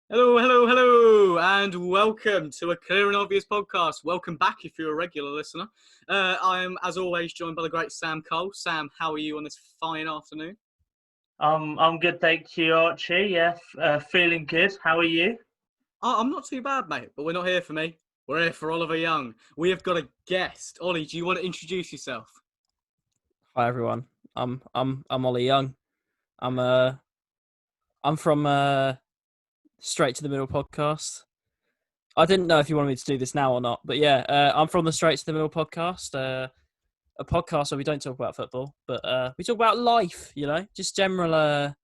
Hello, hello, hello, and welcome to a Clear and Obvious podcast. Welcome back if you're a regular listener. I am, as always, joined by the great Sam Cole. Sam, how are you on this fine afternoon? I'm good, thank you, Archie. Yeah, feeling good. How are you? I'm not too bad, mate, but we're not here for me. We're here for Oliver Young. We have got a guest. Ollie, do you want to introduce yourself? Hi everyone. I'm Ollie Young. I'm from Straight to the Middle podcast. I didn't know if you wanted me to do this now or not, but yeah, I'm from the Straight to the Middle podcast. A podcast where we don't talk about football, but we talk about life. Just general.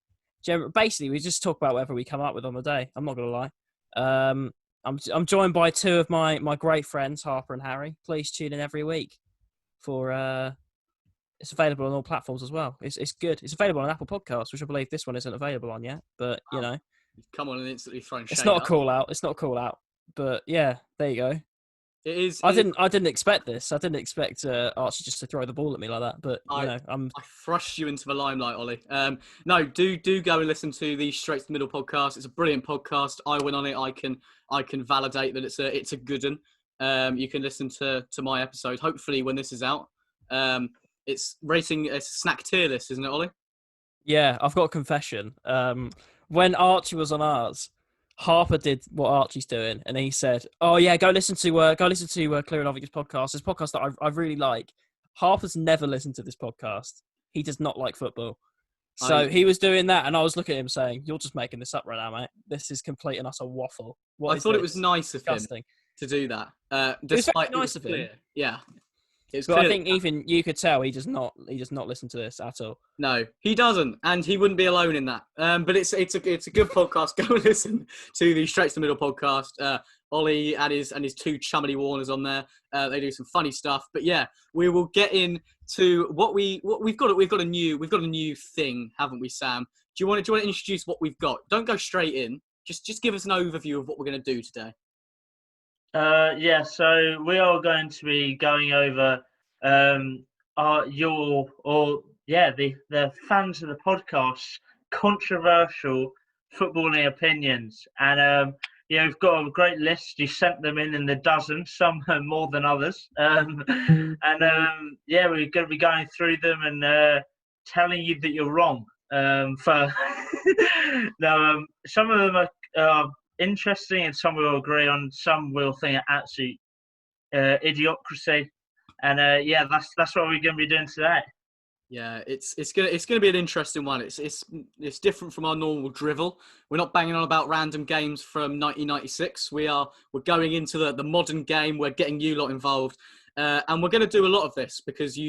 Basically, we just talk about whatever we come up with on the day. I'm not gonna lie. I'm joined by two of my great friends, Harper and Harry. Please tune in every week for. It's available on all platforms as well. It's good. It's available on Apple Podcasts, which I believe this one isn't available on yet. But You've come on and instantly thrown shade. it's not a call out. It's not a call out. But yeah, there you go. It is. I didn't expect this. I didn't expect Archie just to throw the ball at me like that. But I thrust you into the limelight, Ollie. No, do go and listen to the Straight to the Middle podcast. It's a brilliant podcast. I went on it. I can validate that it's a good one. You can listen to my episode. Hopefully, when this is out. It's rating a snack tier list, isn't it, Ollie? Yeah, I've got a confession. When Archie was on ours, Harper did what Archie's doing, and he said, "Oh yeah, go listen to Clear and Obvious podcast. This podcast that I really like." Harper's never listened to this podcast. He does not like football, so he was doing that, and I was looking at him saying, "You're just making this up right now, mate. This is complete and utter waffle." I thought it was nice of him to do that. Despite it was very nice of him. Yeah. But I think even you could tell he does not listen to this at all. No, he doesn't, and he wouldn't be alone in that. But it's a good podcast. Go and listen to the Straight to the Middle podcast. Ollie and his two chummily Warners on there. They do some funny stuff. But yeah, we will get into what we've got. We've got a new thing, haven't we, Sam? Do you want to introduce what we've got? Don't go straight in. Just give us an overview of what we're going to do today. So we are going to be going over the fans of the podcast's controversial footballing opinions, and we've got a great list. You sent them in the dozen, some more than others, we're going to be going through them and telling you that you're wrong. Some of them are interesting, and some will agree on. Some will think are absolute idiocracy, and that's what we're going to be doing today. Yeah, it's gonna be an interesting one. It's different from our normal drivel. We're not banging on about random games from 1996. We're going into the modern game. We're getting you lot involved, and we're going to do a lot of this because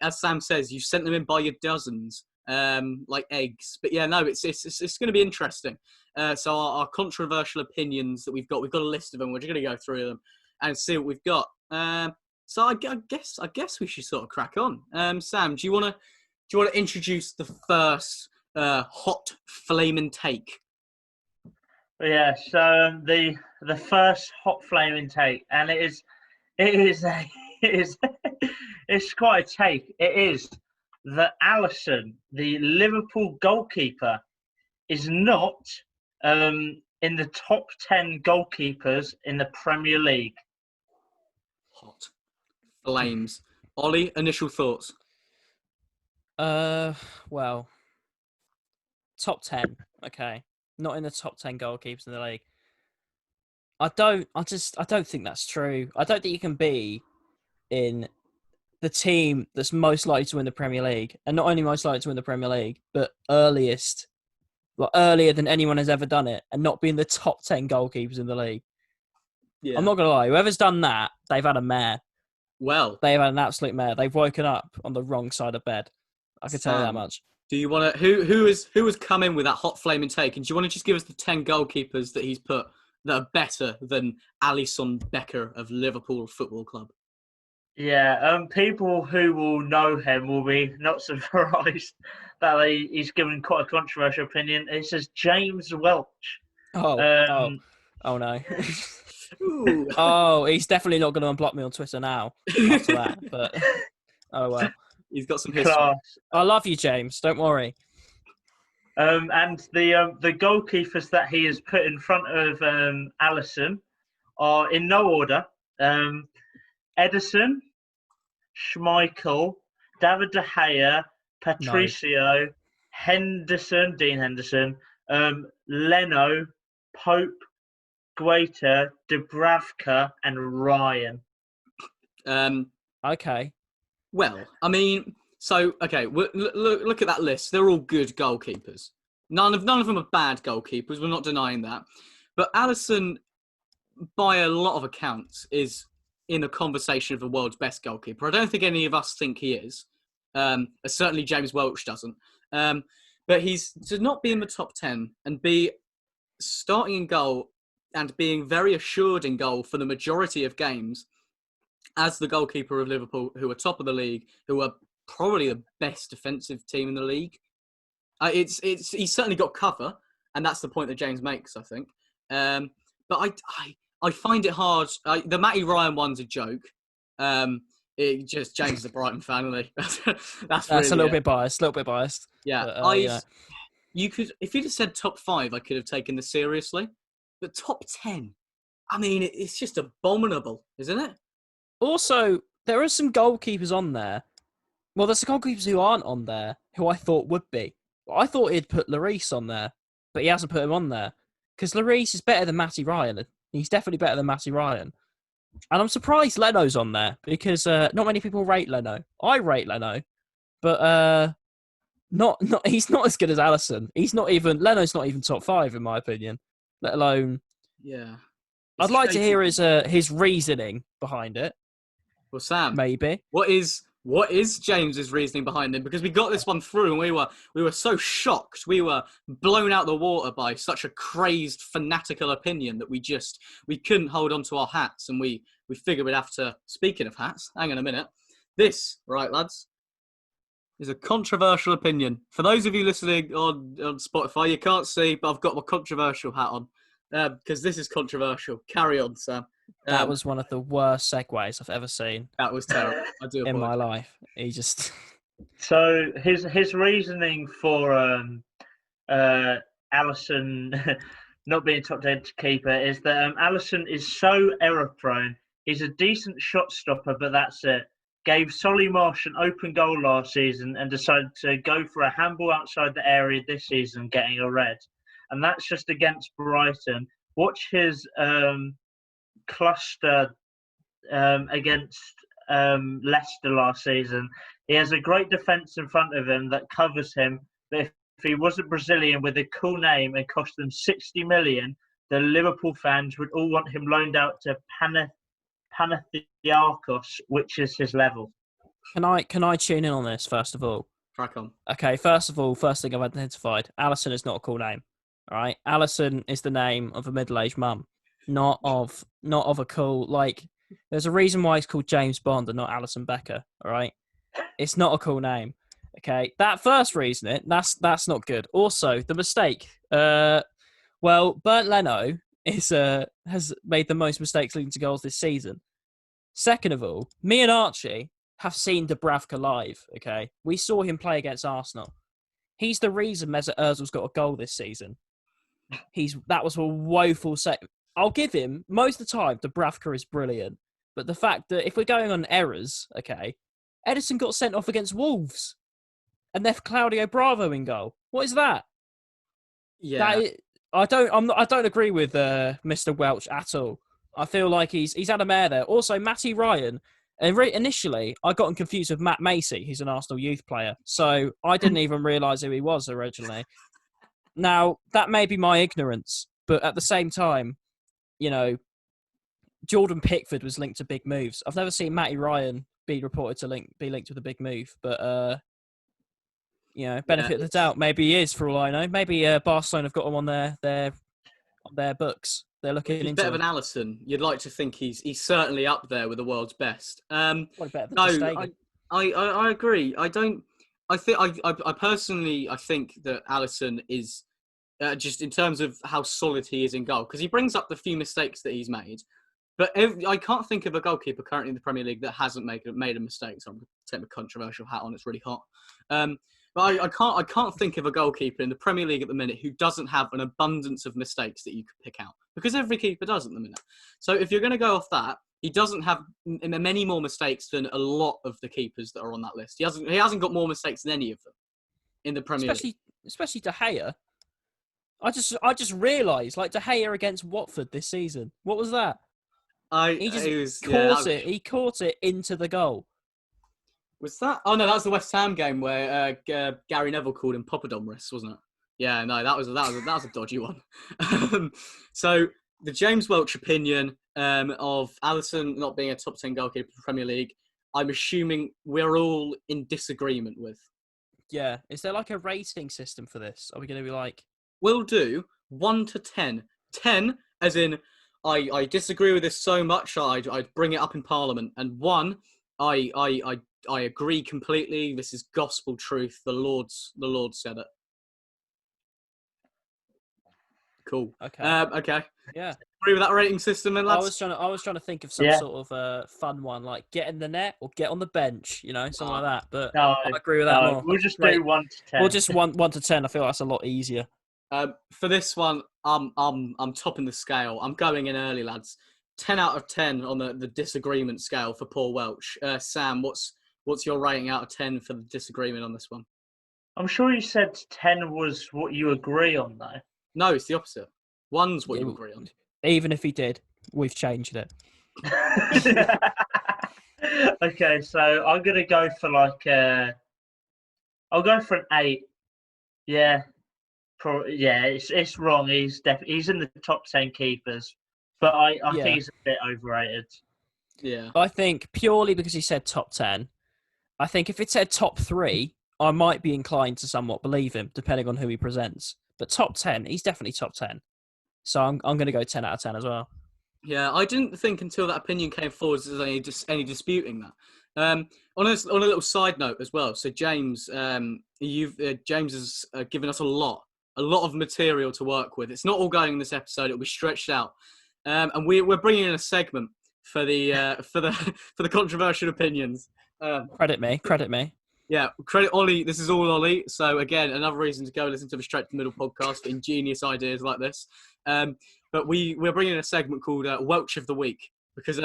as Sam says, you've sent them in by your dozens, like eggs. But yeah, no, it's going to be interesting. So our controversial opinions that we've got a list of them. We're just going to go through them and see what we've got. So I guess we should sort of crack on. Sam, do you want to introduce the first hot flaming take? Yeah. So the first hot flaming take, and it's quite a take. It is that Alisson, the Liverpool goalkeeper, is not in the top 10 goalkeepers in the Premier League. Hot flames. Ollie, initial thoughts? Well, top 10. Okay, not in the top 10 goalkeepers in the league. I don't think that's true. I don't think you can be in the team that's most likely to win the Premier League, and not only most likely to win the Premier League, but earlier than anyone has ever done it, and not be in the top 10 goalkeepers in the league. Yeah. I'm not going to lie. Whoever's done that, they've had a mare. Well, they've had an absolute mare. They've woken up on the wrong side of bed. I can tell you that much. Do you want to? Who has come in with that hot flaming take? And do you want to just give us the 10 goalkeepers that he's put that are better than Alisson Becker of Liverpool Football Club? Yeah, people who will know him will be not surprised that he's given quite a controversial opinion. It says James Welch. Oh no. Oh, he's definitely not going to unblock me on Twitter now after that. But oh well. He's got some history. Class. I love you, James. Don't worry. And the goalkeepers that he has put in front of Alisson are in no order. Edison, Schmeichel, David De Gea, Patricio, Dean Henderson, Leno, Pope, Guaita, Dubravka, and Ryan. Okay. Well, I mean, okay, look at that list. They're all good goalkeepers. None of them are bad goalkeepers. We're not denying that. But Alisson, by a lot of accounts, is in a conversation of the world's best goalkeeper. I don't think any of us think he is. Certainly James Welch doesn't. But he's to not be in the top 10 and be starting in goal and being very assured in goal for the majority of games as the goalkeeper of Liverpool, who are top of the league, who are probably the best defensive team in the league. He's certainly got cover, and that's the point that James makes, I think. But I find it hard. The Matty Ryan one's a joke. James is a Brighton fan, isn't he? That's really a little bit biased. Yeah, but, you could, if you'd have said top 5, I could have taken this seriously. But top 10, I mean, it's just abominable, isn't it? Also, there are some goalkeepers on there. Well, there's some goalkeepers who aren't on there who I thought would be. I thought he'd put Lloris on there, but he hasn't put him on there because Lloris is better than Matty Ryan. He's definitely better than Matty Ryan. And I'm surprised Leno's on there because not many people rate Leno. I rate Leno, but not he's not as good as Alisson. Leno's not even top 5 in my opinion, let alone. Yeah. I'd like to hear his reasoning behind it. Well, Sam, maybe what is James's reasoning behind it? Because we got this one through and we were so shocked. We were blown out the water by such a crazed, fanatical opinion that we couldn't hold on to our hats, and we figured we'd have to. Speaking of hats, hang on a minute. This, right, lads, is a controversial opinion. For those of you listening on Spotify, you can't see, but I've got my controversial hat on because this is controversial. Carry on, Sam. That was one of the worst segues I've ever seen. That was terrible. I do apologize. In my life. He just. So his reasoning for Alisson not being top 10 keeper is that Alisson is so error prone. He's a decent shot stopper, but that's it. Gave Solly Marsh an open goal last season and decided to go for a handball outside the area this season, getting a red. And that's just against Brighton. Watch his cluster against Leicester last season. He has a great defence in front of him that covers him. But if he wasn't Brazilian with a cool name and cost them 60 million, the Liverpool fans would all want him loaned out to Panathinaikos, which is his level. Can I tune in on this first of all? Crack on. Okay, first thing I've identified, Alisson is not a cool name. All right, Alisson is the name of a middle-aged mum, not of a cool, like. There's a reason why it's called James Bond and not Alison Becker. All right, it's not a cool name. Okay, that first reason, that's not good. Also, the mistake. Bernd Leno has made the most mistakes leading to goals this season. Second of all, me and Archie have seen Dubravka live. Okay, we saw him play against Arsenal. He's the reason Mesut Ozil's got a goal this season. That was a woeful set. I'll give him, most of the time, Dubravka is brilliant. But the fact that if we're going on errors, okay, Edison got sent off against Wolves and left Claudio Bravo in goal. What is that? Yeah. I don't agree with Mr. Welch at all. I feel like he's had a mare there. Also, Matty Ryan, initially, I got him confused with Matt Macy, who's an Arsenal youth player. So I didn't even realise who he was originally. Now, that may be my ignorance, but at the same time, you know, Jordan Pickford was linked to big moves. I've never seen Matty Ryan be reported to be linked with a big move, but benefit of the doubt. Maybe he is, for all I know. Maybe Barcelona have got him on their books. They're looking into. He's better than Alisson. You'd like to think he's certainly up there with the world's best. Better than I agree. I personally think that Alisson is. Just in terms of how solid he is in goal, because he brings up the few mistakes that he's made. But I can't think of a goalkeeper currently in the Premier League that hasn't made a mistake. So I'm going to take my controversial hat on. It's really hot. But I can't think of a goalkeeper in the Premier League at the minute who doesn't have an abundance of mistakes that you could pick out, because every keeper does at the minute. So if you're going to go off that, he doesn't have many more mistakes than a lot of the keepers that are on that list. He hasn't got more mistakes than any of them in the Premier League. Especially De Gea. I just realised, like, De Gea against Watford this season. What was that? He caught it into the goal. Was that? Oh no, that was the West Ham game where Gary Neville called him Papadomris, wasn't it? Yeah, no, that was a dodgy one. So the James Welch opinion of Alisson not being a top 10 goalkeeper for the Premier League, I'm assuming we're all in disagreement with. Yeah, is there like a rating system for this? Are we going to be like? We'll do 1 to 10. 10 as in I disagree with this so much I'd bring it up in Parliament, and 1 I agree completely. This is gospel truth. The Lord said it. Cool. Okay. Okay. Yeah. Agree with that rating system, then, lads? I was trying to think of some sort of fun one, like get in the net or get on the bench, something like that. But No, I agree with that more. We'll just do 1 to 10. We'll just 1 to 10. I feel like that's a lot easier. For this one, I'm topping the scale. I'm going in early, lads. 10 out of 10 on the disagreement scale for Paul Welch. Sam, what's your rating out of 10 for the disagreement on this one? I'm sure you said 10 was what you agree on, though. No, it's the opposite. 1's what you agree on. Even if he did, we've changed it. Okay, so I'm gonna go for I'll go for an 8. Yeah, it's wrong. He's in the top 10 keepers, but I think he's a bit overrated. Yeah, I think purely because he said top 10. I think if it said top 3, I might be inclined to somewhat believe him, depending on who he presents. But top 10, he's definitely top 10. So I'm going to go 10 out of 10 as well. Yeah, I didn't think until that opinion came forward there's any disputing that. On a little side note as well. So James, James has given us a lot of material to work with. It's not all going in this episode; it'll be stretched out. And we're bringing in a segment for the for the controversial opinions. Credit me. Yeah, credit Ollie. This is all Ollie. So again, another reason to go listen to the Straight to the Middle podcast for ingenious ideas like this. But we're bringing in a segment called Welch of the Week, because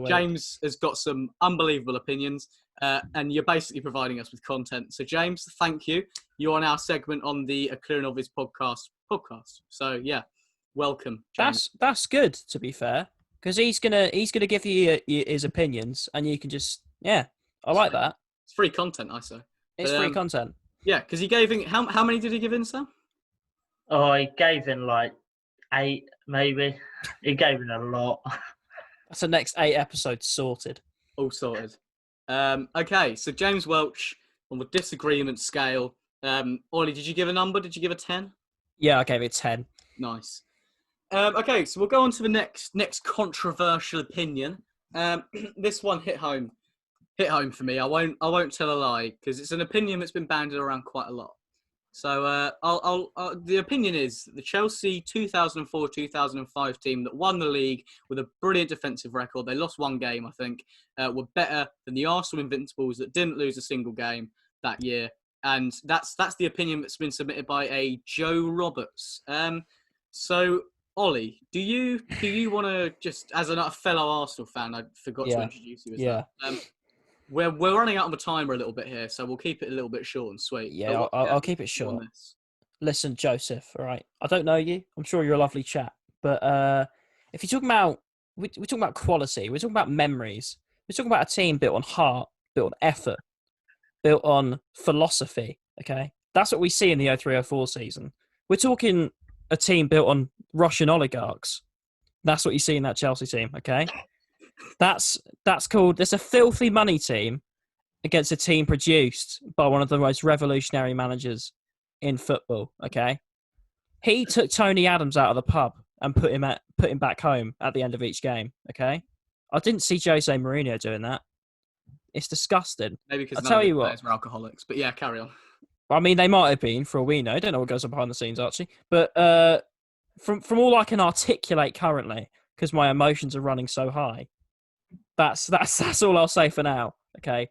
James has got some unbelievable opinions, and you're basically providing us with content. So James, thank you. You're on our segment on the aclearandobviouspodcast podcast. So yeah, welcome, James. That's good, to be fair, because he's gonna give you his opinions, and you can just I like that. It's free content, I say. It's free content. Yeah, because he gave in. How many did he give in, Sam? Oh, he gave in like 8, maybe. He gave in a lot. That's the next 8 episodes sorted. All sorted. Okay, so James Welch on the disagreement scale. Ollie, did you give a number? Did you give a 10? Yeah, I gave it 10. Nice. Okay, so we'll go on to the next controversial opinion. This one hit home for me. I won't tell a lie, because it's an opinion that's been banded around quite a lot. So the opinion is the Chelsea 2004-2005 team that won the league with a brilliant defensive record. They lost 1 game, I think, were better than the Arsenal Invincibles that didn't lose a single game that year. And that's the opinion that's been submitted by a Joe Roberts. So Ollie, do you want to just, as a fellow Arsenal fan, I forgot to introduce you as that. We're running out of a timer a little bit here, so we'll keep it a little bit short and sweet. Yeah, I'll keep it short. Listen, Joseph, all right, I don't know you. I'm sure you're a lovely chap. But if you're talking about, we're talking about quality, we're talking about memories, we're talking about a team built on heart, built on effort, built on philosophy, okay? That's what we see in the 03-04 season. We're talking a team built on Russian oligarchs. That's what you see in that Chelsea team, okay? That's called. There's a filthy money team against a team produced by one of the most revolutionary managers in football. Okay, he took Tony Adams out of the pub and put him back home at the end of each game. Okay, I didn't see Jose Mourinho doing that. It's disgusting. Maybe because none of the players were alcoholics. But yeah, carry on. I mean, they might have been, for all we know. I don't know what goes on behind the scenes, Archie. But from all I can articulate currently, because my emotions are running so high, that's all I'll say for now. Okay,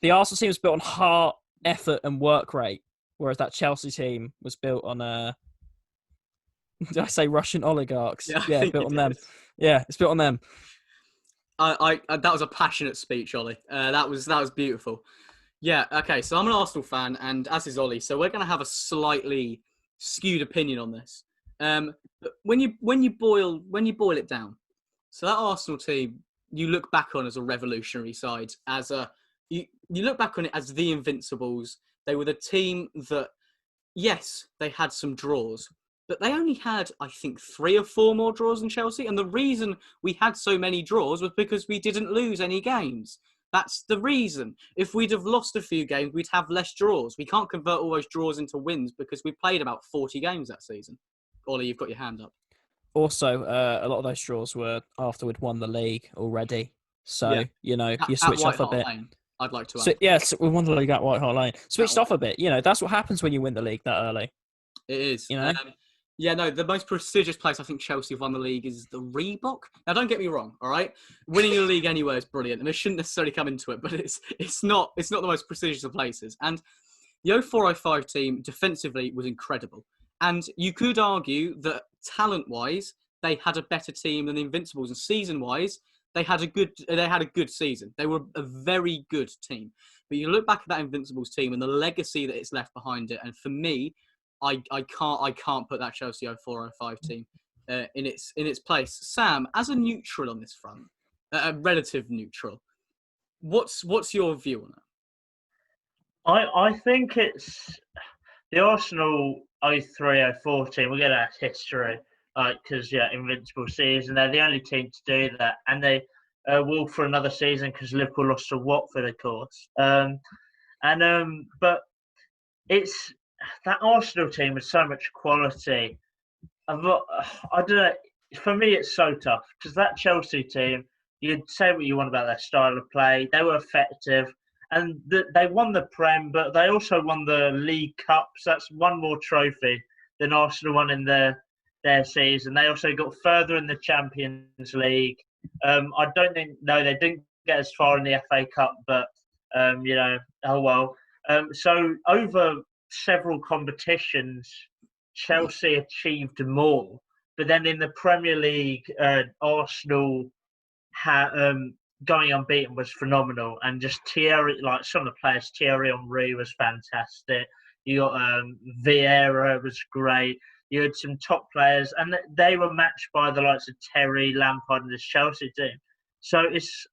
the Arsenal team is built on heart, effort and work rate, whereas that Chelsea team was built on did I say Russian oligarchs? Yeah, I Yeah, think built you on them. did. Yeah, it's built on them. I that was a passionate speech, Ollie. That was beautiful. Yeah. Okay. So I'm an Arsenal fan, and as is Ollie. So we're going to have a slightly skewed opinion on this. But when you boil it down, so that Arsenal team, you look back on as a revolutionary side, you look back on it as the Invincibles. They were the team that, yes, they had some draws, but they only had, I think, 3 or 4 more draws than Chelsea. And the reason we had so many draws was because we didn't lose any games. That's the reason. If we'd have lost a few games, we'd have less draws. We can't convert all those draws into wins because we played about 40 games that season. Ollie, you've got your hand up. Also, a lot of those draws were after we'd won the league already. So, Yeah. you At switch White off a Hart bit. Lane, I'd like to add. So, yes, we won the league at White Hart Lane. Switched White off a bit. That's what happens when you win the league that early. It is. You know? Yeah, no, the most prestigious place I think Chelsea have won the league is the Reebok. Now, don't get me wrong, all right? Winning the league anywhere is brilliant, and it shouldn't necessarily come into it, but it's not the most prestigious of places. And the 0405 team defensively was incredible. And you could argue that talent-wise, they had a better team than the Invincibles, and season-wise, they had a good season. They were a very good team. But you look back at that Invincibles team and the legacy that it's left behind it, and for me, I can't put that Chelsea 0405 team in its place. Sam, as a neutral on this front, a relative neutral, what's your view on it? I think it's the Arsenal 03-04 team. We'll get at history, because Invincible season. They're the only team to do that, and they will for another season because Liverpool lost to Watford, of course. But it's that Arsenal team with so much quality. I don't know. For me, it's so tough because that Chelsea team. You can say what you want about their style of play. They were effective. And they won the Prem, but they also won the League Cups. That's one more trophy than Arsenal won in their season. They also got further in the Champions League. I don't think, no, they didn't get as far in the FA Cup, but, oh well. So over several competitions, Chelsea achieved more. But then in the Premier League, Arsenal going unbeaten was phenomenal, and just Thierry, like some of the players, Thierry Henry was fantastic. You got Vieira was great. You had some top players, and they were matched by the likes of Terry, Lampard, and the Chelsea team. So it's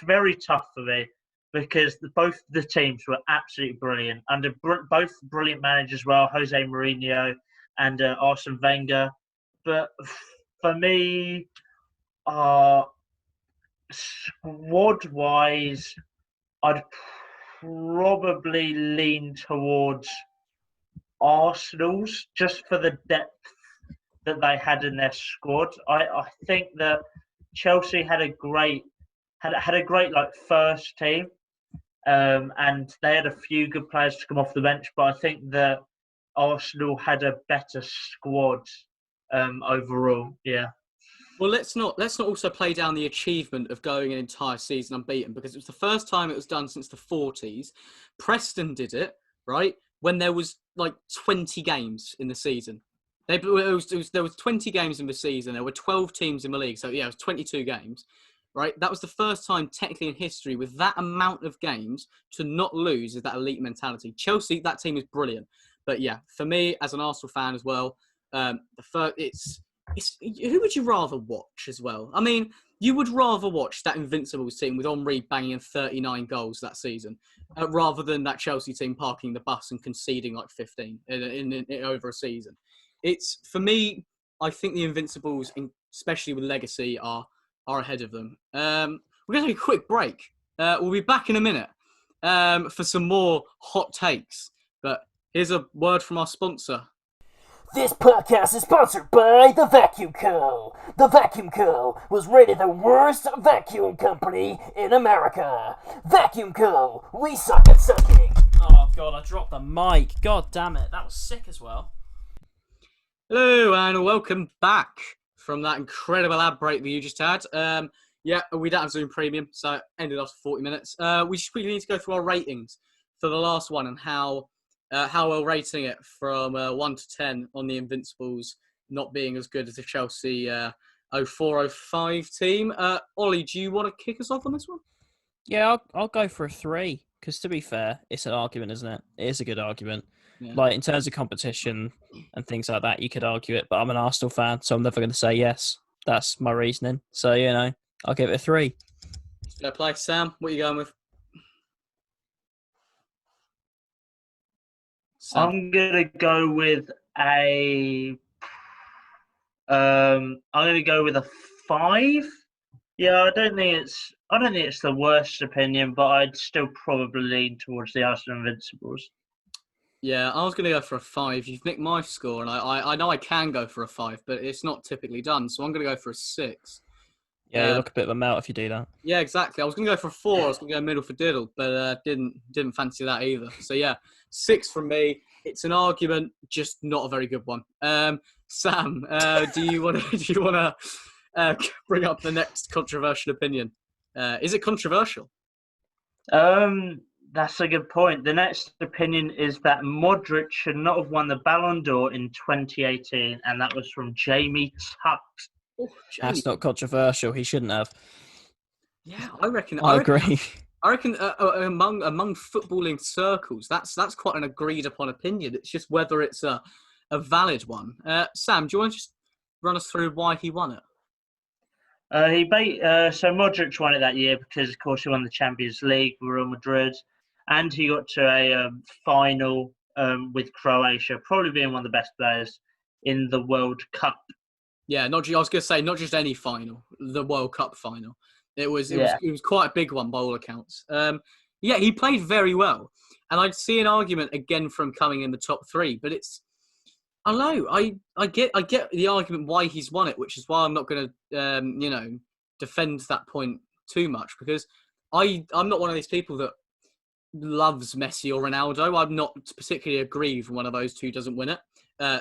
very tough for me because both the teams were absolutely brilliant under both brilliant managers as well, Jose Mourinho and Arsene Wenger. But for me, squad-wise, I'd probably lean towards Arsenal's just for the depth that they had in their squad. I think that Chelsea had a great like first team, and they had a few good players to come off the bench. But I think that Arsenal had a better squad overall. Yeah. Well, let's not also play down the achievement of going an entire season unbeaten, because it was the first time it was done since the 40s. Preston did it, right, when there was like 20 games in the season. There was 20 games in the season. There were 12 teams in the league, so yeah, it was 22 games, right? That was the first time technically in history with that amount of games to not lose is that elite mentality. That team is brilliant. But yeah, for me as an Arsenal fan as well, who would you rather watch as well? I mean, you would rather watch that Invincibles team with Henry banging in 39 goals that season rather than that Chelsea team parking the bus and conceding like 15 in over a season. It's, for me, I think the Invincibles, especially with legacy, are ahead of them. We're going to take a quick break. We'll be back in a minute for some more hot takes. But here's a word from our sponsor. This podcast is sponsored by The Vacuum Co. The Vacuum Co. was rated the worst vacuum company in America. Vacuum Co. We suck at sucking. Oh, God, I dropped the mic. God damn it. That was sick as well. Hello, and welcome back from that incredible ad break that you just had. We don't have Zoom Premium, so it ended after 40 minutes. We just quickly need to go through our ratings for the last one and how we're rating it from 1 to 10 on the Invincibles not being as good as the Chelsea 04-05 team. Ollie, do you want to kick us off on this one? Yeah, I'll go for a 3 because, to be fair, it's an argument, isn't it? It is a good argument. Yeah. Like, in terms of competition and things like that, you could argue it, but I'm an Arsenal fan, so I'm never going to say yes. That's my reasoning. So, I'll give it a 3. Fair play. Sam, what are you going with? Sam. I'm gonna go with a 5. Yeah, I don't think it's the worst opinion, but I'd still probably lean towards the Arsenal Invincibles. Yeah, I was going to go for a 5. You've nicked my score, and I know I can go for a 5, but it's not typically done, so I'm going to go for a 6. Yeah, you look a bit of a melt if you do that. Yeah, exactly. I was going to go for a 4. I was going to go middle for diddle, but didn't fancy that either. So yeah, 6 from me. It's an argument, just not a very good one. Sam, do you want to bring up the next controversial opinion? Is it controversial? That's a good point. The next opinion is that Modric should not have won the Ballon d'Or in 2018, and that was from Jamie Tutt. Oh, That's not controversial. He shouldn't have. Yeah, I reckon. I agree. I reckon among footballing circles, that's quite an agreed upon opinion. It's just whether it's a valid one. Sam, do you want to just run us through why he won it? So Modric won it that year because, of course, he won the Champions League with Real Madrid, and he got to a final with Croatia, probably being one of the best players in the World Cup. Yeah, I was going to say not just any final, the World Cup final. It was quite a big one by all accounts. Yeah, he played very well, and I'd see an argument again from coming in the top 3, but it's. I don't know. I get the argument why he's won it, which is why I'm not going to defend that point too much, because I'm not one of these people that loves Messi or Ronaldo. I'm not particularly aggrieved when one of those two doesn't win it.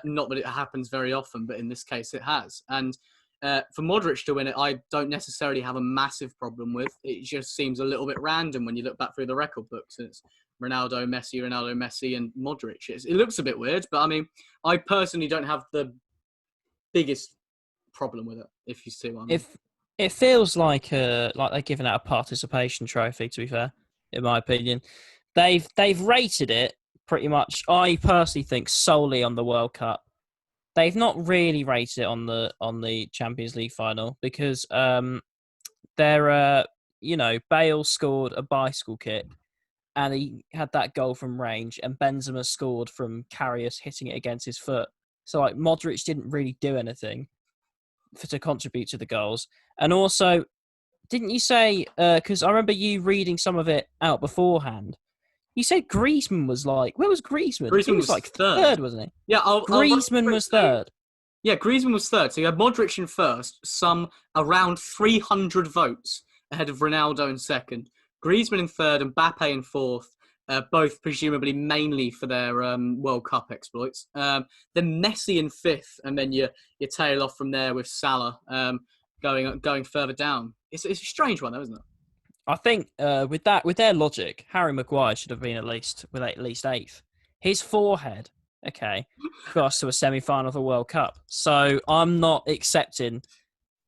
Not that it happens very often, but in this case it has. And for Modric to win it, I don't necessarily have a massive problem with. It just seems a little bit random when you look back through the record books. It's Ronaldo, Messi, and Modric. It looks a bit weird, but I mean, I personally don't have the biggest problem with it, if you see what I mean. If it feels like they're giving out a participation trophy, to be fair, in my opinion. They've rated it pretty much, I personally think, solely on the World Cup. They've not really rated it on the Champions League final because Bale scored a bicycle kick and he had that goal from range, and Benzema scored from Karius hitting it against his foot. So Modric didn't really do anything to contribute to the goals. And also, didn't you say, because I remember you reading some of it out beforehand, you said Griezmann was where was Griezmann? Griezmann He was third, wasn't he? Yeah, Griezmann was third. Yeah, Griezmann was third. So you had Modric in first, some around 300 votes ahead of Ronaldo in second. Griezmann in third and Mbappe in fourth, both presumably mainly for their World Cup exploits. Then Messi in fifth, and then you tail off from there with Salah going further down. It's a strange one, though, isn't it? I think with their logic, Harry Maguire should have been at least eighth. His forehead, got us to a semi-final of the World Cup. So I'm not accepting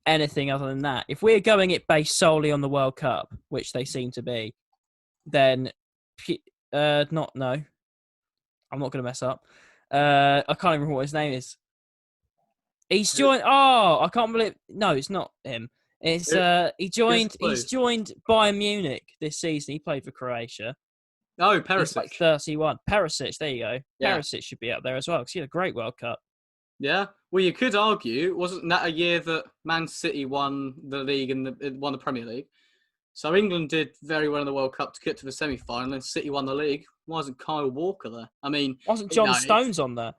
anything other than that. If we're going it based solely on the World Cup, which they seem to be, then I'm not going to mess up. I can't even remember what his name is. He's joined. Oh, I can't believe. No, it's not him. It's He's joined Bayern Munich this season. He played for Croatia. Oh, He's Perisic. like 31. Perisic, there you go. Yeah. Perisic should be up there as well because he had a great World Cup. Yeah. Well, you could argue, wasn't that a year that Man City won the league and won the Premier League? So England did very well in the World Cup to get to the semi-final, and City won the league. Why wasn't Kyle Walker there? I mean, Wasn't John Stones on there?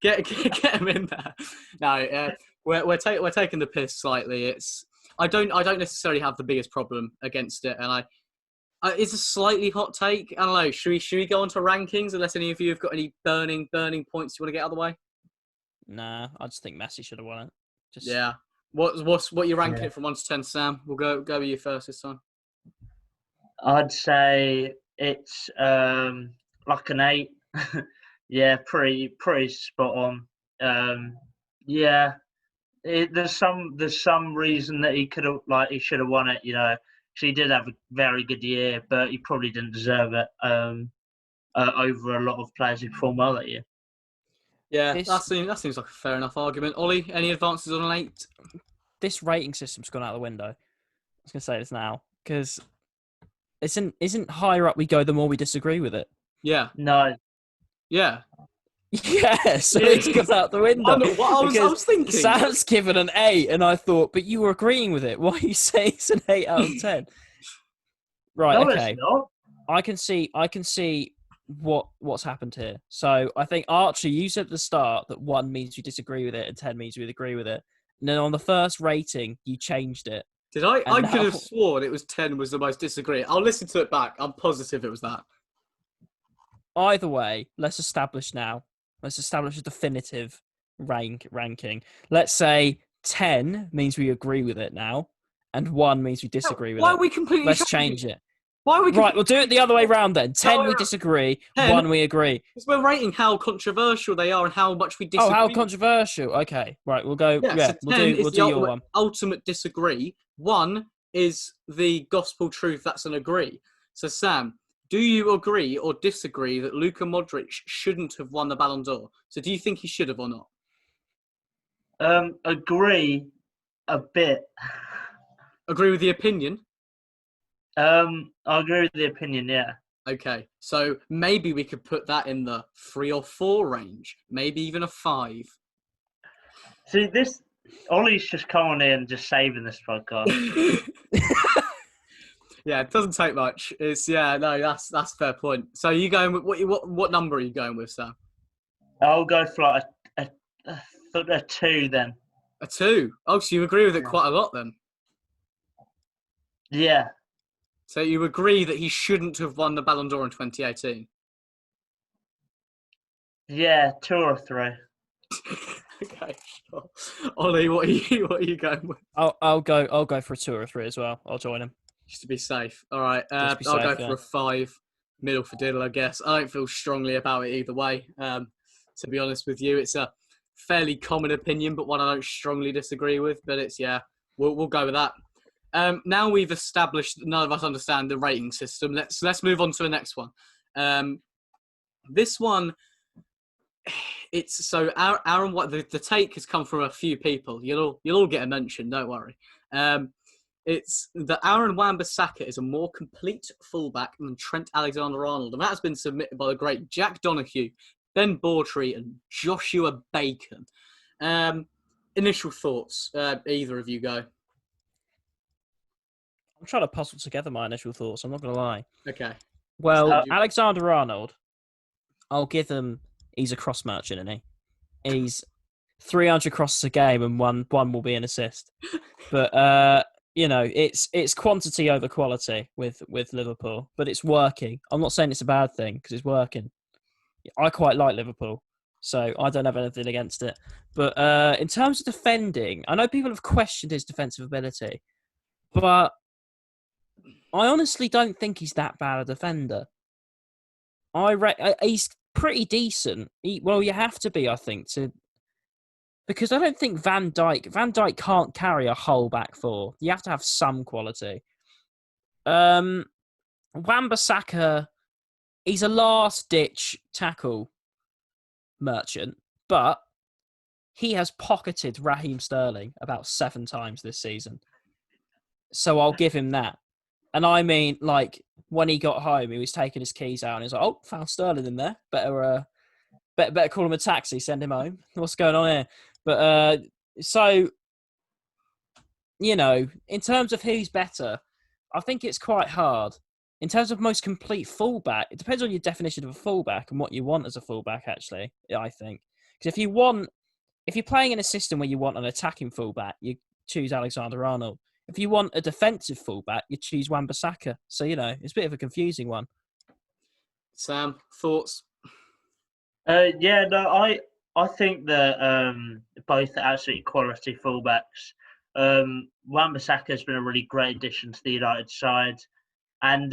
Get him in there. No, we're taking the piss slightly. I don't necessarily have the biggest problem against it, and it's a slightly hot take. I don't know. Should we go on to rankings? Unless any of you have got any burning points you want to get out of the way. Nah, I just think Messi should have won it. Yeah. What you ranking it from 1 to 10, Sam? We'll go with you first this time. I'd say it's like an 8. Yeah, pretty spot on. Yeah, there's some reason that he should have won it. So he did have a very good year, but he probably didn't deserve it over a lot of players who performed well that year. Yeah, This- that seems like a fair enough argument. Ollie, any advances on an 8? This rating system's gone out the window. I was going to say this now because isn't higher up we go, the more we disagree with it. Yeah, No, yeah. Yeah, so it's gone out the window. I know what I was thinking. Sam's given an 8, and I thought, but you were agreeing with it. Why are you saying it's an 8 out of 10? Right, no, okay. it's not. I can see what's happened here. So I think, Archie, you said at the start that 1 means you disagree with it and 10 means you agree with it. And then on the first rating, you changed it. Did I? And I now- could have sworn it was 10 was the most disagree. I'll listen to it back. I'm positive it was that. Either way, let's establish now. Let's establish a definitive ranking. Let's say 10 means we agree with it now, and 1 means we disagree with Why it. are we completely Let's changing change it. Why are we Right, we'll do it the other way round then. 10 we no. disagree, 10? 1 we agree. Because we're rating how controversial they are and how much we disagree. Oh, how controversial. Okay, right, we'll go. Yeah, Yeah, so we'll 10 do is the your one. ultimate disagree. 1 is the gospel truth. That's an agree. So, Sam, do you agree or disagree that Luka Modric shouldn't have won the Ballon d'Or? So, do you think he should have or not? Agree a bit. Agree with the opinion? I agree with the opinion. Yeah. Okay, so maybe we could put that in the 3 or 4 range, maybe even a 5. See, Ollie's just coming in and just saving this podcast. Yeah, it doesn't take much. That's a fair point. So you going with what number are you going with, Sam? I'll go for like a 2 then. A 2. Oh, so you agree with it quite a lot then. Yeah. So you agree that he shouldn't have won the Ballon d'Or in 2018? Yeah, 2 or 3. Okay, sure. Ollie, what are you going with? I'll go for a 2 or a 3 as well. I'll join him. Just to be safe. All right, Just be I'll safe, go yeah. for a 5. Middle for diddle, I guess. I don't feel strongly about it either way. To be honest with you, it's a fairly common opinion, but one I don't strongly disagree with. But we'll go with that. Now we've established that none of us understand the rating system. Let's move on to the next one. This one, it's so Aaron. What the take has come from a few people. You'll all get a mention. Don't worry. It's that Aaron Wan-Bissaka is a more complete fullback than Trent Alexander-Arnold, and that has been submitted by the great Jack Donoghue, Ben Bawtry, and Joshua Bacon. Initial thoughts, either of you go. I'm trying to puzzle together my initial thoughts. I'm not going to lie. Okay. Well, Alexander-Arnold, I'll give him. He's a cross merchant, isn't he? He's 300 crosses a game, and one will be an assist. But it's quantity over quality with Liverpool, but it's working. I'm not saying it's a bad thing because it's working. I quite like Liverpool, so I don't have anything against it. But in terms of defending, I know people have questioned his defensive ability, but I honestly don't think he's that bad a defender. He's pretty decent. You have to be, I think, because I don't think Van Dijk can't carry a whole back four. You have to have some quality. Wan-Bissaka, he's a last-ditch tackle merchant, but he has pocketed Raheem Sterling about 7 times this season. So I'll give him that. And I mean, like, when he got home, he was taking his keys out and he was like, oh, found Sterling in there. Better call him a taxi, send him home. What's going on here? But, in terms of who's better, I think it's quite hard. In terms of most complete fullback, it depends on your definition of a fullback and what you want as a fullback, actually, I think. Because if you're playing in a system where you want an attacking fullback, you choose Alexander-Arnold. If you want a defensive fullback, you choose Wan-Bissaka. So, it's a bit of a confusing one. Sam, thoughts? I think that both are absolutely quality fullbacks. Wan-Bissaka has been a really great addition to the United side, and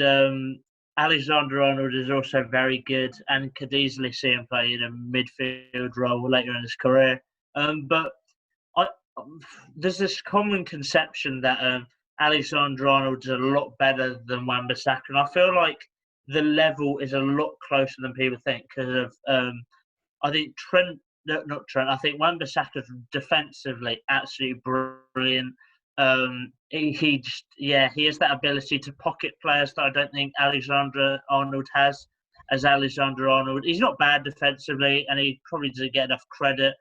Alexander-Arnold is also very good and could easily see him play in a midfield role later in his career. But I, there's this common conception that Alexander-Arnold is a lot better than Wan-Bissaka, and I feel like the level is a lot closer than people think because of I think not Trent. I think Wan-Bissaka's defensively absolutely brilliant. He has that ability to pocket players that I don't think Alexander Arnold has. As Alexander Arnold, he's not bad defensively, and he probably doesn't get enough credit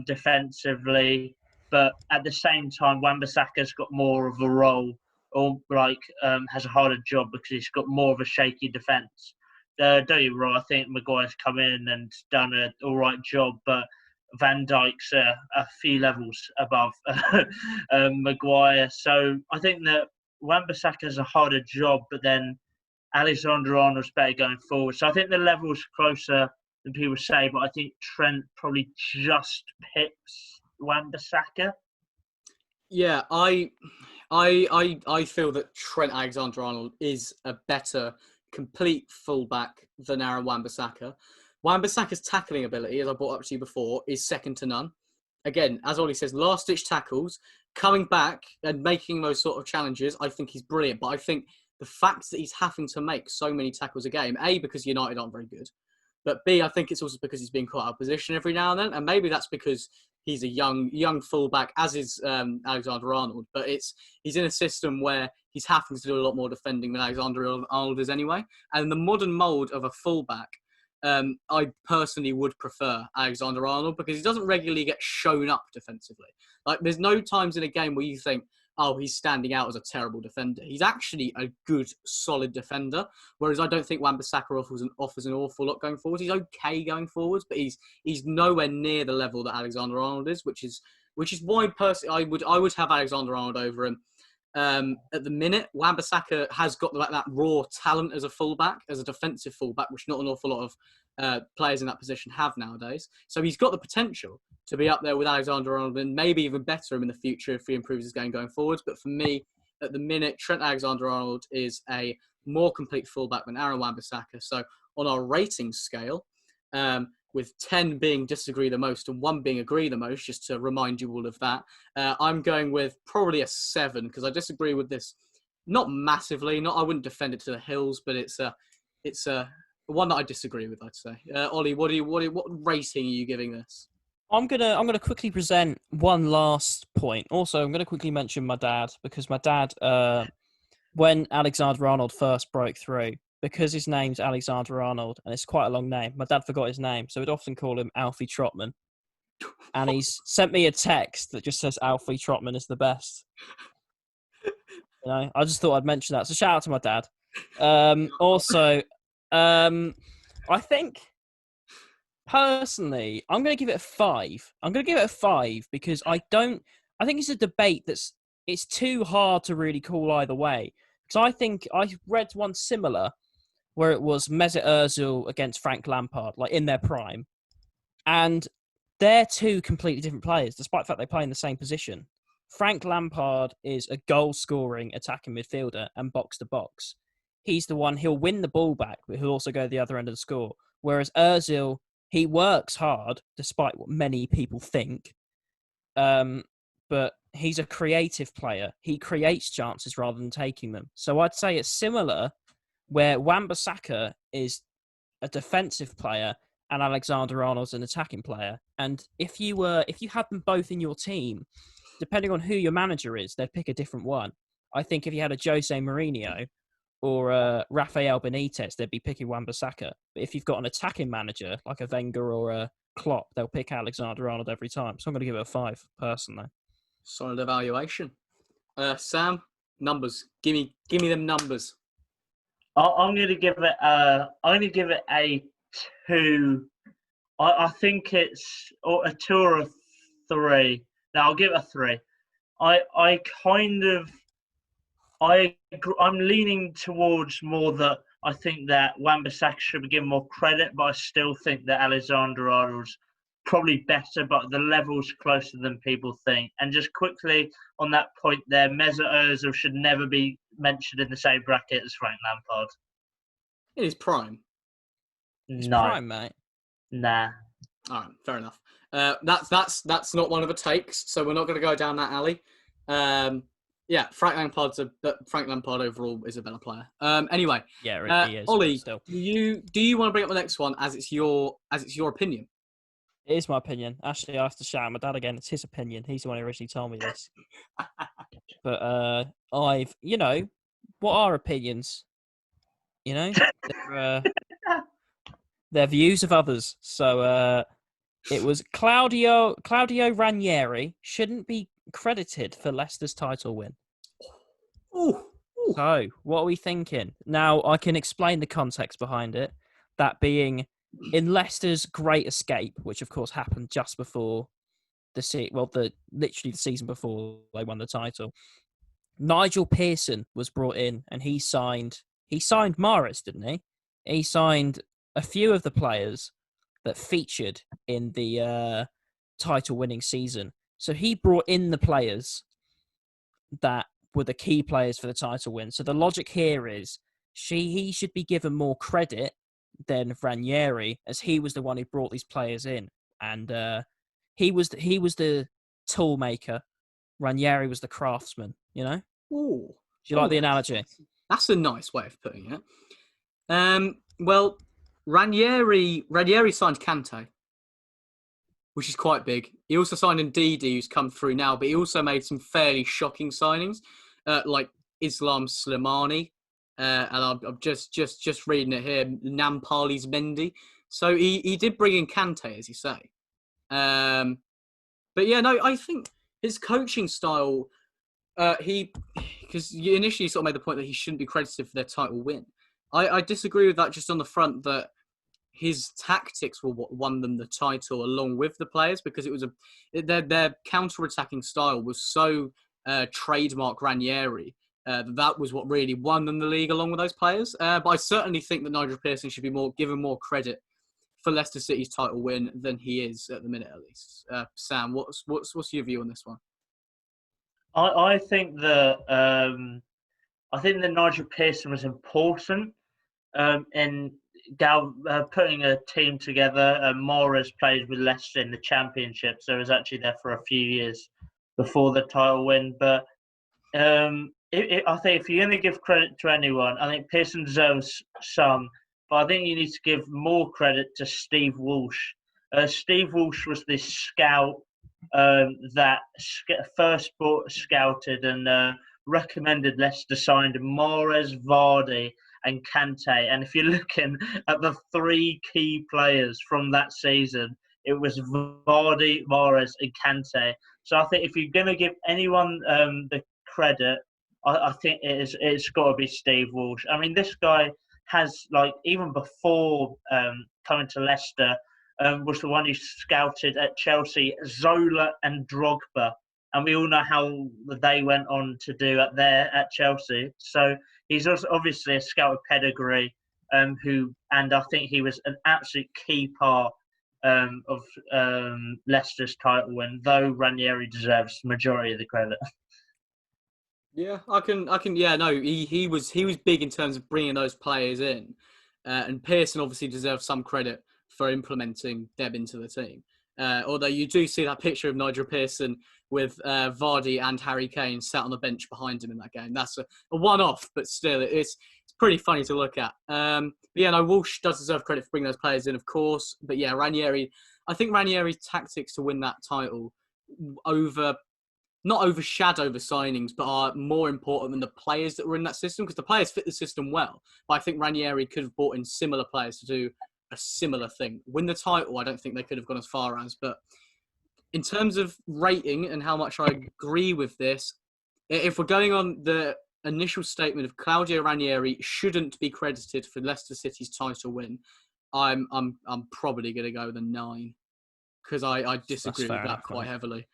defensively. But at the same time, Wan-Bissaka's got more of a role, or has a harder job because he's got more of a shaky defence. Don't get me wrong, I think Maguire's come in and done an all right job, but Van Dijk's a few levels above Maguire. So I think that Wan-Bissaka has a harder job, but then Alexander-Arnold's better going forward. So I think the level's closer than people say, but I think Trent probably just pips Wan-Bissaka. Yeah, I feel that Trent Alexander-Arnold is a better complete fullback than Aaron Wan-Bissaka. Wan-Bissaka's tackling ability, as I brought up to you before, is second to none. Again, as Ollie says, last-ditch tackles, coming back and making those sort of challenges, I think he's brilliant. But I think the fact that he's having to make so many tackles a game, A, because United aren't very good, but B, I think it's also because he's being caught out of position every now and then, and maybe that's because he's a young fullback, as is Alexander-Arnold. But he's in a system where he's having to do a lot more defending than Alexander-Arnold is anyway. And the modern mould of a fullback, I personally would prefer Alexander-Arnold because he doesn't regularly get shown up defensively. Like, there's no times in a game where you think, oh, he's standing out as a terrible defender. He's actually a good, solid defender, whereas I don't think Wan-Bissaka offers an awful lot going forward. He's okay going forwards, but he's nowhere near the level that Alexander-Arnold is, which is why personally I would have Alexander-Arnold over him. At the minute, Wan-Bissaka has got that raw talent as a fullback, as a defensive fullback, which not an awful lot of players in that position have nowadays. So he's got the potential to be up there with Alexander-Arnold and maybe even better him in the future if he improves his game going forwards. But for me, at the minute, Trent Alexander-Arnold is a more complete fullback than Aaron Wan-Bissaka. So on our rating scale, with 10 being disagree the most and 1 being agree the most, just to remind you all of that, I'm going with probably a 7 because I disagree with this not massively. I wouldn't defend it to the hills, but it's one that I disagree with, I'd say. Ollie, what rating are you giving this? I'm gonna quickly present one last point. Also, I'm gonna quickly mention my dad because my dad, when Alexander-Arnold first broke through, because his name's Alexander-Arnold and it's quite a long name, my dad forgot his name, so we'd often call him Alfie Trotman. And he's sent me a text that just says Alfie Trotman is the best. You know, I just thought I'd mention that. So shout out to my dad. Also, I think personally, I'm going to give it a 5. I'm going to give it a 5 because I think it's a debate it's too hard to really call either way. Because I think I read one similar where it was Mesut Ozil against Frank Lampard, like in their prime. And they're two completely different players, despite the fact they play in the same position. Frank Lampard is a goal-scoring attacking midfielder and box-to-box. He's the one, he'll win the ball back, but he'll also go to the other end of the score. Whereas Ozil, he works hard, despite what many people think. But he's a creative player. He creates chances rather than taking them. So I'd say it's similar, where Wan-Bissaka is a defensive player and Alexander-Arnold's an attacking player. And if you had them both in your team, depending on who your manager is, they'd pick a different one. I think if you had a Jose Mourinho or Rafael Benitez, they'd be picking Wan-Bissaka. But if you've got an attacking manager like a Wenger or a Klopp, they'll pick Alexander-Arnold every time. So I'm going to give it a 5, personally. Solid evaluation. Sam, numbers. Give me them numbers. I'm going to give it a 2. I think it's a 2 or a 3. No, I'll give it a 3. I'm leaning towards more that I think that Wan-Bissaka should be given more credit, but I still think that Alexander-Arnold's probably better, but the level's closer than people think. And just quickly on that point there, Mesut Ozil should never be mentioned in the same bracket as Frank Lampard. In his prime. It's No, prime, mate. nah. All right, fair enough. That's not one of the takes, so we're not going to go down that alley. Yeah, Frank Lampard overall is a better player. Anyway, Yeah, he is. but Ollie, still, do you want to bring up the next one as it's your opinion? it is my opinion. Actually, I have to shout at my dad again. It's his opinion. He's the one who originally told me this. But what are opinions? They're views of others. So it was Claudio Ranieri shouldn't be credited for Leicester's title win. Ooh. So, what are we thinking? Now, I can explain the context behind it. That being, in Leicester's great escape, which of course happened just before literally the season before they won the title. Nigel Pearson was brought in, and he signed Mahrez, didn't he? He signed a few of the players that featured in the title-winning season. So he brought in the players that were the key players for the title win. So the logic here is he should be given more credit than Ranieri, as he was the one who brought these players in, and he was the tool maker. Ranieri was the craftsman. Ooh. Do you like the analogy? That's a nice way of putting it. Well, Ranieri signed Kante, which is quite big. He also signed Ndidi, who's come through now, but he also made some fairly shocking signings, like Islam Slimani, and I'm just reading it here, Nampali's Mendy. So he did bring in Kante, as you say. But yeah, no, I think his coaching style, because you initially sort of made the point that he shouldn't be credited for their title win. I disagree with that just on the front that his tactics were what won them the title along with the players, because it was their counter-attacking style was so trademark Ranieri that was what really won them the league along with those players. But I certainly think that Nigel Pearson should be given more credit for Leicester City's title win than he is at the minute, at least. Sam, what's your view on this one? I think that Nigel Pearson was important in putting a team together. Mahrez played with Leicester in the Championship, so he was actually there for a few years before the title win. But I think if you're going to give credit to anyone, I think Pearson deserves some, but I think you need to give more credit to Steve Walsh. Steve Walsh was this scout that first scouted and recommended Leicester signed Mahrez, Vardy and Kante. And if you're looking at the three key players from that season, it was Vardy, Mahrez and Kante. So I think if you're going to give anyone the credit, I think it's got to be Steve Walsh. I mean, this guy has, like, even before coming to Leicester, was the one who scouted at Chelsea Zola and Drogba, and we all know how they went on to do at Chelsea. So he's also obviously a scout of pedigree, and I think he was an absolute key part of Leicester's title win, though Ranieri deserves the majority of the credit. Yeah, I can. Yeah, no, he was big in terms of bringing those players in, and Pearson obviously deserves some credit for implementing them into the team. Although you do see that picture of Nigel Pearson with Vardy and Harry Kane sat on the bench behind him in that game. That's a one-off, but still, it's pretty funny to look at. But yeah, no, Walsh does deserve credit for bringing those players in, of course. But yeah, I think Ranieri's tactics to win that title not overshadow the signings, but are more important than the players that were in that system, because the players fit the system well. But I think Ranieri could have brought in similar players to do a similar thing. Win the title, I don't think they could have gone as far as. But in terms of rating and how much I agree with this, if we're going on the initial statement of Claudio Ranieri shouldn't be credited for Leicester City's title win, I'm probably going to go with a 9, because I disagree with that quite heavily.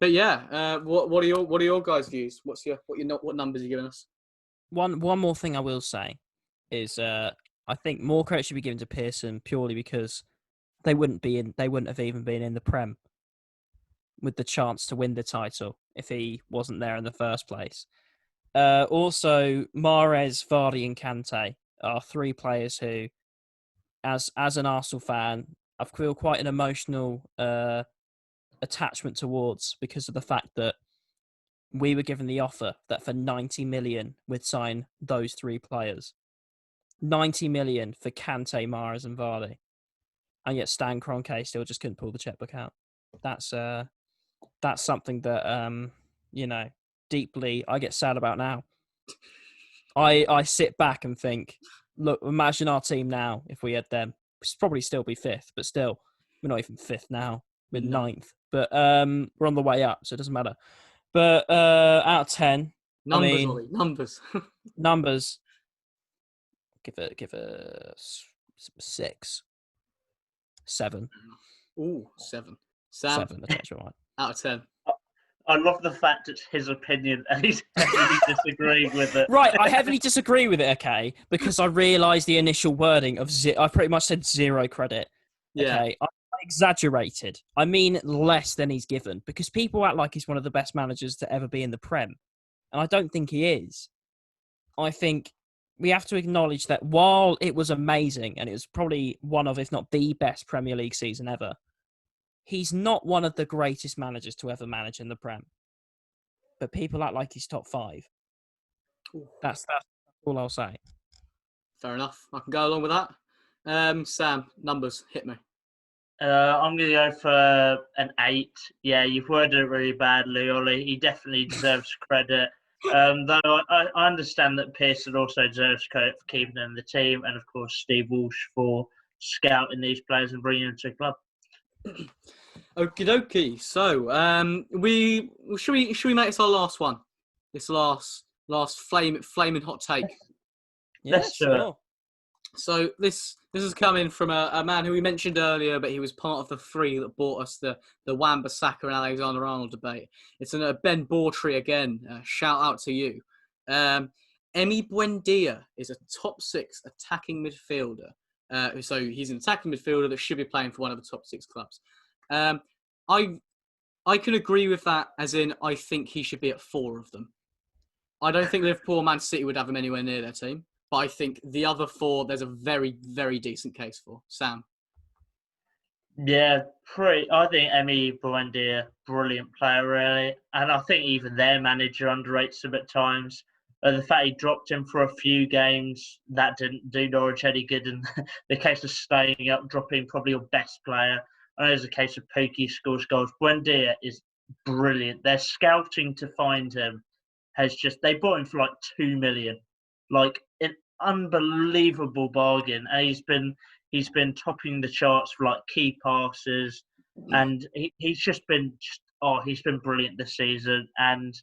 But yeah, what are your guys' views? What numbers are you giving us? One more thing I will say is I think more credit should be given to Pearson purely because they wouldn't have even been in the Prem with the chance to win the title if he wasn't there in the first place. Also, Mahrez, Vardy and Kante are three players who, as an Arsenal fan, I feel quite an emotional attachment towards, because of the fact that we were given the offer that for 90 million we'd sign those three players. 90 million for Kante, Mahrez and Vardy. And yet Stan Kroenke still just couldn't pull the checkbook out. That's something that deeply I get sad about now. I sit back and think, look, imagine our team now if we had them. We'd probably still be fifth, but still, we're not even fifth now. We're ninth. But we're on the way up, so it doesn't matter. But out of 10, Numbers, Ollie, numbers. numbers, give it 6. 7. Ooh, 7. Sam, 7, that's actually right. out of 10. I love the fact it's his opinion and he's heavily disagreeing with it. Right, I heavily disagree with it, okay, because I realised the initial wording of I pretty much said 0 credit. Yeah. Okay, I exaggerated. I mean less than he's given, because people act like he's one of the best managers to ever be in the Prem, and I don't think he is. I think we have to acknowledge that while it was amazing, and it was probably one of, if not the best Premier League season ever, he's not one of the greatest managers to ever manage in the Prem. But people act like he's top 5. Ooh. That's all I'll say. Fair enough. I can go along with that. Sam, numbers, hit me. I'm going to go for an 8. Yeah, you've worded it really badly, Ollie. He definitely deserves credit. Though I understand that Pearson also deserves credit for keeping them in the team, and of course Steve Walsh for scouting these players and bringing them to the club. Okie dokie. So, should we make this our last one? This last flaming hot take. Yeah, Let's do it. sure. So this is coming from a man who we mentioned earlier, but he was part of the 3 that bought us the Wan-Bissaka and Alexander-Arnold debate. It's Ben Bawtry again. Shout out to you. Emi Buendia is a top 6 attacking midfielder. So he's an attacking midfielder that should be playing for one of the top 6 clubs. I can agree with that, as in I think he should be at 4 of them. I don't think Liverpool or Man City would have him anywhere near their team. But I think the other 4, there's a very, very decent case for. Sam? Yeah, I think Emi Buendia, brilliant player, really. And I think even their manager underrates him at times. The fact he dropped him for a few games, that didn't do Norwich any good. In the case of staying up, dropping probably your best player. I know there's a case of Pukki scores goals. Buendia is brilliant. Their scouting to find him they bought him for like 2 million. Like an unbelievable bargain. And he's been topping the charts for like key passes, and he's been brilliant this season. And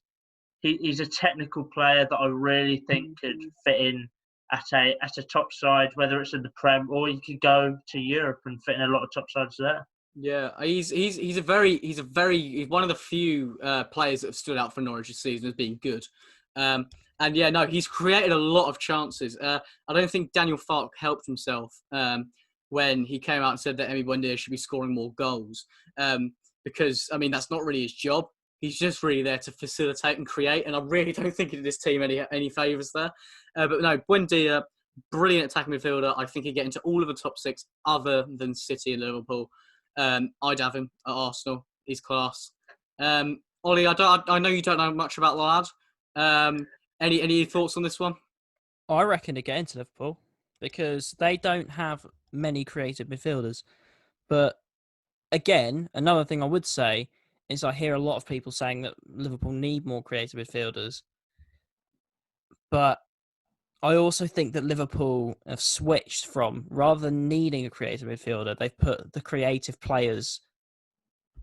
he's a technical player that I really think could fit in at a top side, whether it's in the Prem or he could go to Europe and fit in a lot of top sides there. Yeah, he's one of the few players that have stood out for Norwich this season as being good. And yeah, no, he's created a lot of chances. I don't think Daniel Farke helped himself when he came out and said that Emi Buendia should be scoring more goals. Because, I mean, that's not really his job. He's just really there to facilitate and create. And I really don't think he did his team any favours there. But no, Buendia, brilliant attacking midfielder. I think he'd get into all of the top 6 other than City and Liverpool. I'd have him at Arsenal. He's class. Ollie, I know you don't know much about the lad. Any thoughts on this one? I reckon to get into Liverpool, because they don't have many creative midfielders. But again, another thing I would say is I hear a lot of people saying that Liverpool need more creative midfielders. But I also think that Liverpool have switched from, rather than needing a creative midfielder, they've put the creative players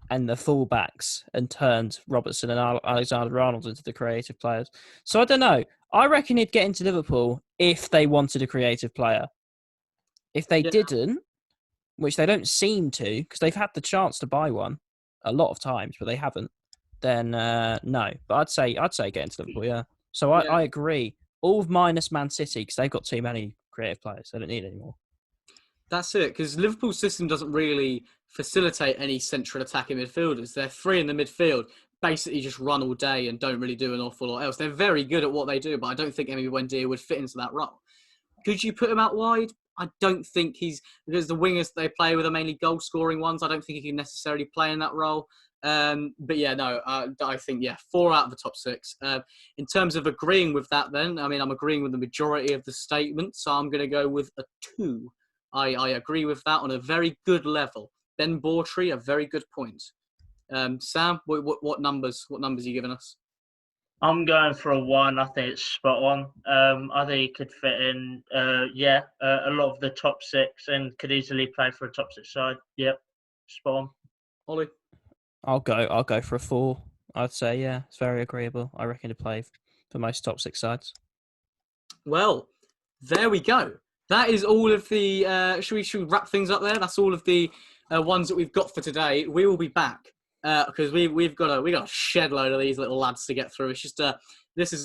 and the fullbacks and turned Robertson and Alexander-Arnold into the creative players. So I don't know. I reckon he'd get into Liverpool if they wanted a creative player. If they didn't, which they don't seem to, because they've had the chance to buy one a lot of times, but they haven't, then no. But I'd say get into Liverpool, yeah. So I agree. All minus Man City, because they've got too many creative players. They don't need any more. That's it, because Liverpool's system doesn't really facilitate any central attacking midfielders. They're 3 in the midfield, basically just run all day and don't really do an awful lot else. They're very good at what they do, but I don't think Emi Buendia would fit into that role. Could you put him out wide? I don't think because the wingers they play with are mainly goal-scoring ones. I don't think he can necessarily play in that role. But yeah, no, I think, 4 out of the top 6. In terms of agreeing with that then, I mean, I'm agreeing with the majority of the statement, so I'm going to go with a 2. I agree with that on a very good level. Ben Bawtry, a very good point. Sam, what numbers are you giving us? I'm going for a 1. I think it's spot on. I think he could fit in, a lot of the top 6 and could easily play for a top 6 side. Yep, spot on. Ollie? I'll go for a 4. I'd say, yeah, it's very agreeable. I reckon to play for most top 6 sides. Well, there we go. That is all of the. Should we wrap things up there? That's all of the ones that we've got for today. We will be back because we've got a shed load of these little lads to get through. It's just this is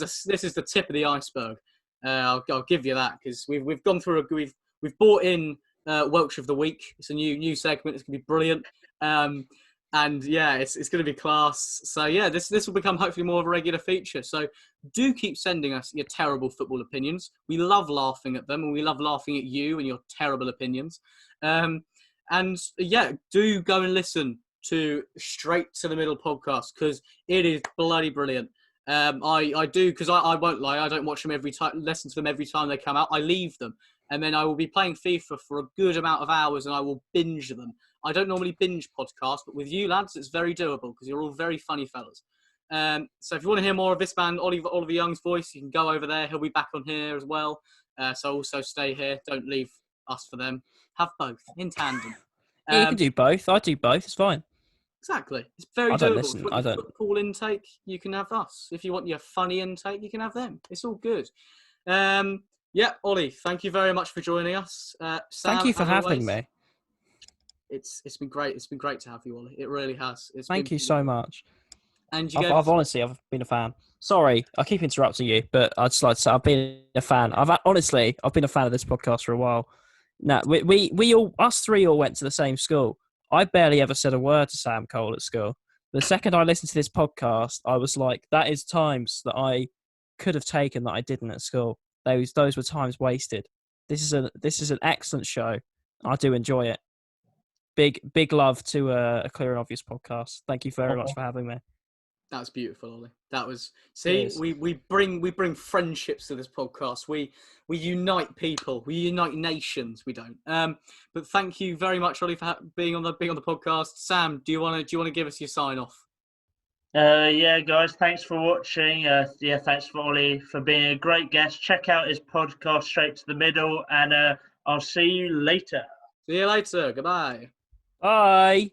the tip of the iceberg. I'll give you that because we've gone through we've brought in Welsh of the Week. It's a new segment. It's gonna be brilliant. And yeah, it's going to be class. So yeah, this will become hopefully more of a regular feature. So do keep sending us your terrible football opinions. We love laughing at them, and we love laughing at you and your terrible opinions. And yeah, do go and listen to Straight to the Middle podcast because it is bloody brilliant. I do because I won't lie. I don't watch them every time, listen to them every time they come out. I leave them, and then I will be playing FIFA for a good amount of hours, and I will binge them. I don't normally binge podcasts, but with you lads, it's very doable because you're all very funny fellas. So if you want to hear more of this man, Oliver Young's voice, you can go over there. He'll be back on here as well. So also stay here. Don't leave us for them. Have both in tandem. Yeah, you can do both. I do both. It's fine. Exactly. It's very I don't doable. listen. If you want your football intake, you can have us. If you want your funny intake, you can have them. It's all good. Yeah, Ollie, thank you very much for joining us. Sam, Thank you for having me. It's been great. It's been great to have you, Ollie. It really has. Thank you so much. And I've honestly been a fan. Sorry, I keep interrupting you, but I'd just like to say I've been a fan. I've been a fan of this podcast for a while. Now us three all went to the same school. I barely ever said a word to Sam Cole at school. The second I listened to this podcast, I was like, that is times that I could have taken that I didn't at school. Those were times wasted. This is an excellent show. I do enjoy it. Big love to a Clear and Obvious podcast. Thank you very much for having me. That's beautiful, Ollie. That was Cheers. we bring friendships to this podcast. We unite people. We unite nations. We don't. But thank you very much, Ollie, for being on the podcast. Sam, do you want to give us your sign off? Yeah, guys, thanks for watching. Thanks for Ollie for being a great guest. Check out his podcast, Straight to the Middle, and I'll see you later. See you later. Goodbye. Bye.